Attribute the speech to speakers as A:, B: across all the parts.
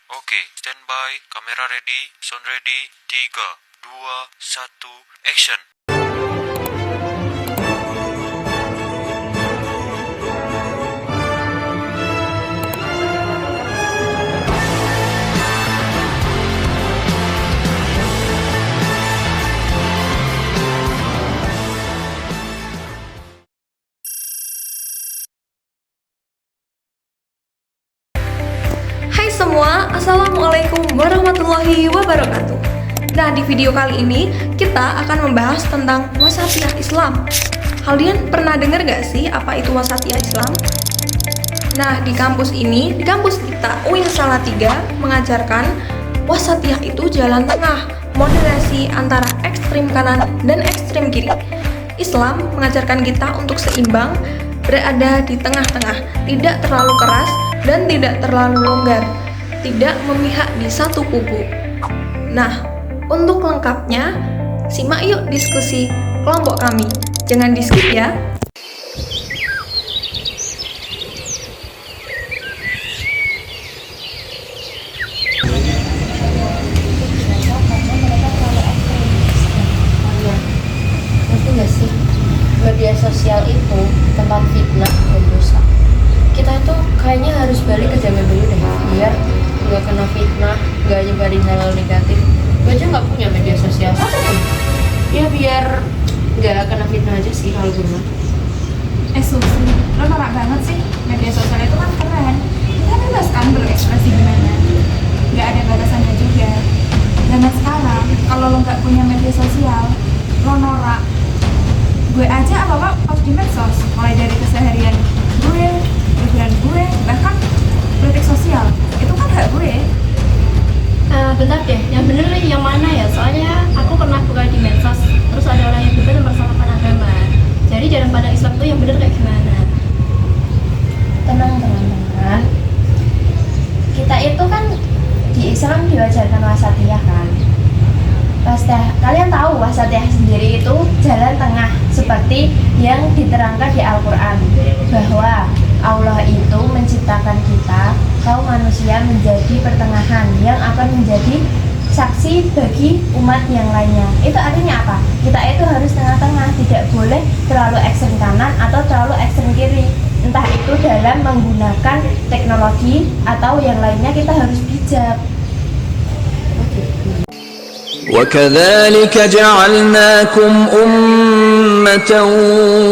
A: Oke, standby, kamera ready, sound ready, 3, 2, 1, action.
B: Hai semua, Assalamualaikum warahmatullahi wabarakatuh. Nah, di video kali ini kita akan membahas tentang wasatiyah Islam. Kalian pernah dengar gak sih apa itu wasatiyah Islam? Nah, di kampus ini, di kampus kita UIN Salatiga mengajarkan wasatiyah itu jalan tengah, moderasi antara ekstrem kanan dan ekstrem kiri. Islam mengajarkan kita untuk seimbang, berada di tengah-tengah, tidak terlalu keras dan tidak terlalu longgar, tidak memihak di satu kubu. Nah, untuk lengkapnya, simak yuk diskusi kelompok kami. Jangan di-skip ya.
C: Ngerti gak sih? Media sosial itu tempat fitnah dan dosa. Kita itu kayaknya harus balik ke zaman dulu deh, biar nggak kena fitnah, nggak nyebarin hal negatif. Gue aja nggak punya media sosial apapun. Ya biar nggak kena fitnah aja sih kalau gue mah.
D: Susi, lo norak banget sih. Media sosial itu kan keren. Kita bebas kan berekspresi gimana. Nggak ada batasannya juga. Zaman sekarang, kalau lo nggak punya media sosial, lo norak. Gue aja apa-apa post di medsos, mulai dari keseharian gue, liburan gue, bahkan politik sosial. Itu kan hak gue.
C: Bentar deh, yang bener nih yang mana ya? Soalnya aku pernah buka di medsos, terus ada orang yang bener mempersalahkan agama. Jadi dalam pandang Islam tuh yang bener kayak gimana? Tenang teman-teman, kita itu kan di Islam diwajarkan wasatiyah kan. Kalian tahu wasatiyah sendiri itu jalan tengah seperti yang diterangkan di Al-Quran, bahwa Allah itu menciptakan kita, kaum manusia, menjadi pertengahan yang akan menjadi saksi bagi umat yang lainnya. Itu artinya apa? Kita itu harus tengah-tengah, tidak boleh terlalu ekstrem kanan atau terlalu ekstrem kiri. Entah itu dalam menggunakan teknologi atau yang lainnya, kita harus bijak.
E: وكذلك جعلناكم أمة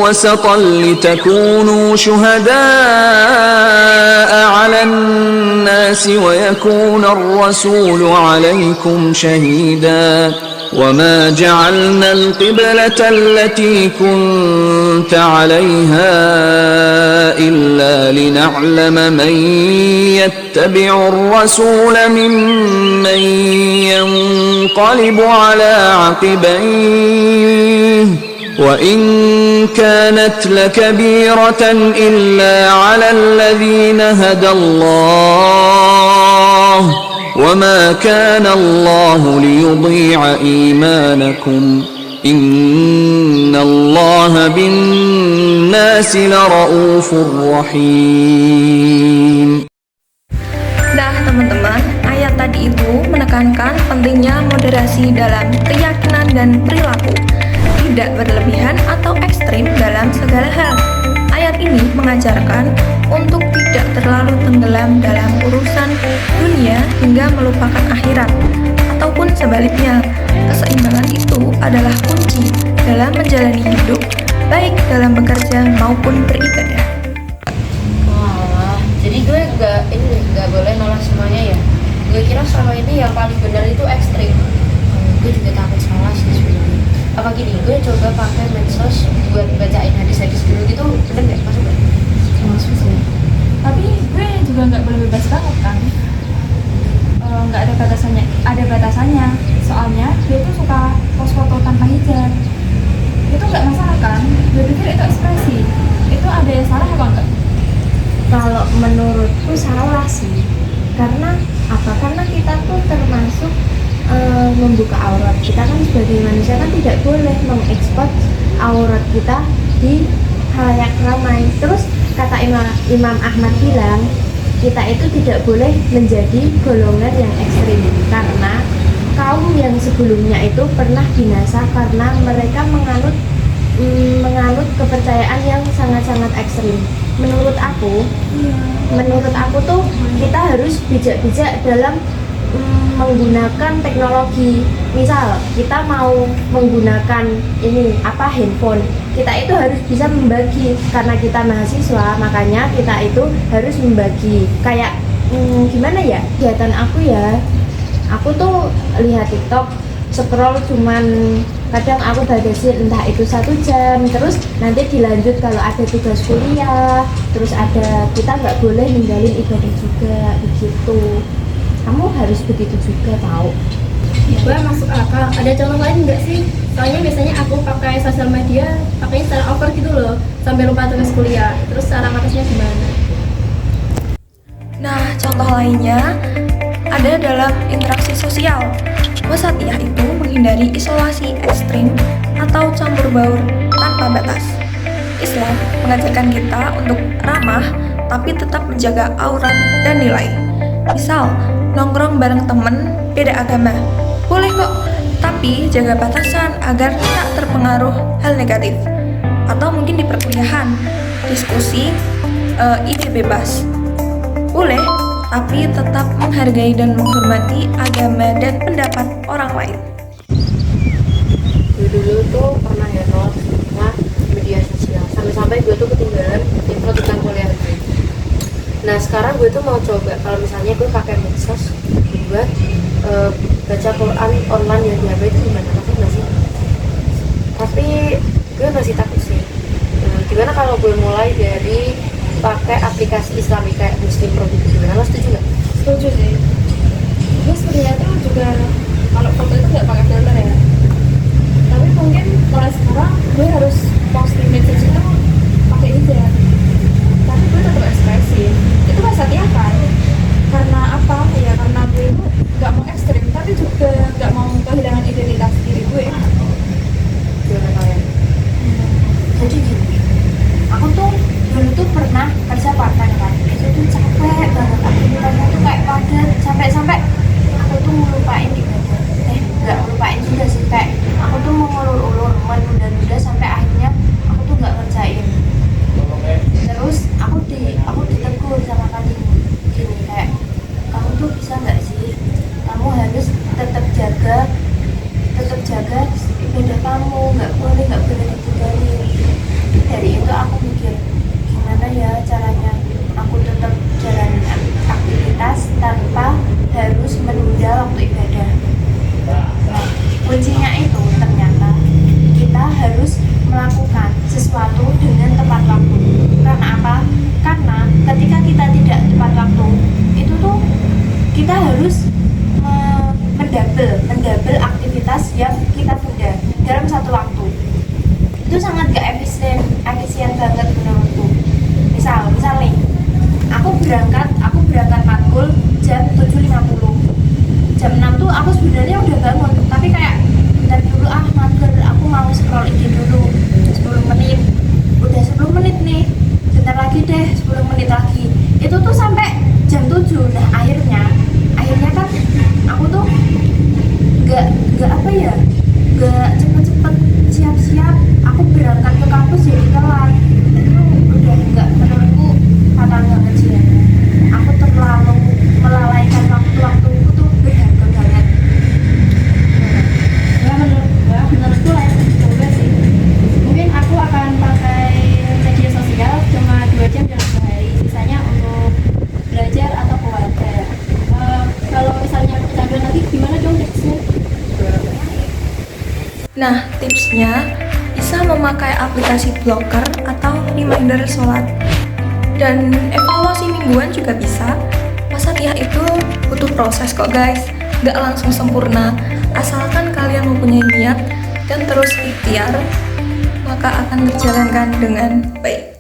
E: وسطا لتكونوا شهداء على الناس ويكون الرسول عليكم شهيدا وما جعلنا القبلة التي كنت عليها إلا لنعلم من يتبع الرسول ممن ينقلب على عقبيه وإن كانت لكبيرة إلا على الذين هدى الله وما كان الله ليضيع إيمانكم إن الله بالناس لرؤوف رحيم.
B: Nah, teman-teman, ayat tadi itu menekankan pentingnya moderasi dalam keyakinan dan perilaku, tidak berlebihan atau ekstrim dalam segala hal. Ayat ini mengajarkan untuk tidak terlalu tenggelam dalam urusan dunia hingga melupakan akhirat, ataupun sebaliknya. Keseimbangan itu adalah kunci dalam menjalani hidup, baik dalam bekerja maupun beribadah.
C: Wah, jadi gue nggak boleh nolak semuanya ya. Gue kira selama ini yang paling benar itu ekstrim. Gue juga takut salah sih sebenarnya. Apa gini, gue coba pakai medsos buat bacain hadis-hadis dulu gitu, bener nggak? Masuk nggak?
D: Masuk sih. Tapi gue juga nggak boleh bebas banget kan. Nggak ada batasannya. Ada batasannya. Soalnya dia tuh suka post foto tanpa hijab. Itu nggak masalah kan? Gue pikir itu ekspresi. Itu ada yang salah apa enggak?
C: Kalau menurutku salah sih. Karena apa? Karena kita tuh termasuk membuka aurat. Kita kan sebagai manusia kan tidak boleh mengekspos aurat kita di halayak ramai. Terus kata Imam Ahmad bilang, kita itu tidak boleh menjadi golongan yang ekstrim, karena kaum yang sebelumnya itu pernah binasa karena mereka menganut kepercayaan yang sangat-sangat ekstrim. Menurut aku tuh kita harus bijak-bijak dalam menggunakan teknologi. Misal kita mau menggunakan handphone, kita itu harus bisa membagi. Karena kita mahasiswa, makanya kita itu harus membagi. Kayak gimana ya kegiatan aku tuh lihat TikTok, scroll cuman kadang aku batasin entah itu 1 jam, terus nanti dilanjut kalau ada tugas kuliah, terus ada kita nggak boleh ninggalin ibadah juga begitu. Kamu harus begitu juga tahu. Gue masuk akal. Ada contoh lain nggak sih? Soalnya biasanya aku pakai sosial media pakainya secara over gitu loh, sampai lupa tugas kuliah. Terus cara ngatasnya gimana?
B: Nah, contoh lainnya ada dalam interaksi sosial. Wasatiyah itu menghindari isolasi ekstrim atau campur baur tanpa batas. Islam mengajarkan kita untuk ramah tapi tetap menjaga aurat dan nilai. Misal, nongkrong bareng temen beda agama, boleh kok, tapi jaga batasan agar tak terpengaruh hal negatif. Atau mungkin di perkuliahan, diskusi ide bebas, boleh, tapi tetap menghargai dan menghormati agama dan pendapat orang lain.
C: Gue dulu tuh pernah ya nolak semua media sosial, sampai-sampai gue tuh ketinggalan info tentang kuliah gue. Nah sekarang gue tuh mau coba kalau misalnya gue pakai medsos buat baca Quran online yang di HP itu gimana? Takut nggak sih? Tapi gue masih takut sih. Gimana kalau gue mulai dari pakai aplikasi Islami kayak Muslim Pro gitu, gimana? Lo setuju nggak?
D: Setuju sih. Gue sebenarnya tuh juga kalau foto itu nggak pakai filter ya. Tapi mungkin mulai sekarang gue harus posting message itu pakai hijab. Tapi gue tetap ekspresi. Itu wasatiyah kan? Karena apa? Ya karena gue itu nggak mau ekstrim, tapi juga nggak mau kehilangan identitas diri gue.
C: Gimana kalian?
D: Jadi gini, aku tuh dulu tuh pernah kerja part time kan. Itu tuh capek banget, aktivitasnya tuh kayak padat sampai aku tuh ngelupain ibadah. Nggak ngelupain juga sih, kayak aku tuh mau ngulur-ulur, menunda-nunda sampai akhirnya aku tuh nggak ngerjain. Terus aku ditegur sama tadi gini, kayak kamu tuh bisa nggak sih, kamu harus tetap jaga ibadah kamu, nggak boleh ditinggalin. Dari itu aku mikir gimana ya caranya aku tetap jalanin aktivitas tanpa harus menunda waktu ibadah. Nah, kuncinya itu ternyata kita harus melakukan sesuatu dengan tepat waktu. Karena apa? Karena ketika kita tidak tepat waktu, itu tuh kita harus mendabel aktivitas yang kita tunda dalam satu waktu. Itu sangat gak efisien banget menurutku. Misal nih, aku berangkat matkul jam 7.50. Jam 6 tuh aku sebenarnya udah bangun, tapi kayak bentar dulu mager, aku mau scroll IG dulu 10 menit. Udah 10 menit nih, bentar lagi deh 10 menit lagi. Itu tuh sampai jam 7. Nah akhirnya kan aku tuh gak cepet-cepet siap-siap, aku berangkat ke kampus jadi telat. Itu udah gak, menurutku fatal banget sih ya.
B: tipsnya bisa memakai aplikasi blocker atau reminder sholat. Dan evaluasi mingguan juga bisa. Wasatiyah itu butuh proses kok guys, gak langsung sempurna. Asalkan kalian mempunyai niat dan terus ikhtiar, maka akan terjalankan dengan baik.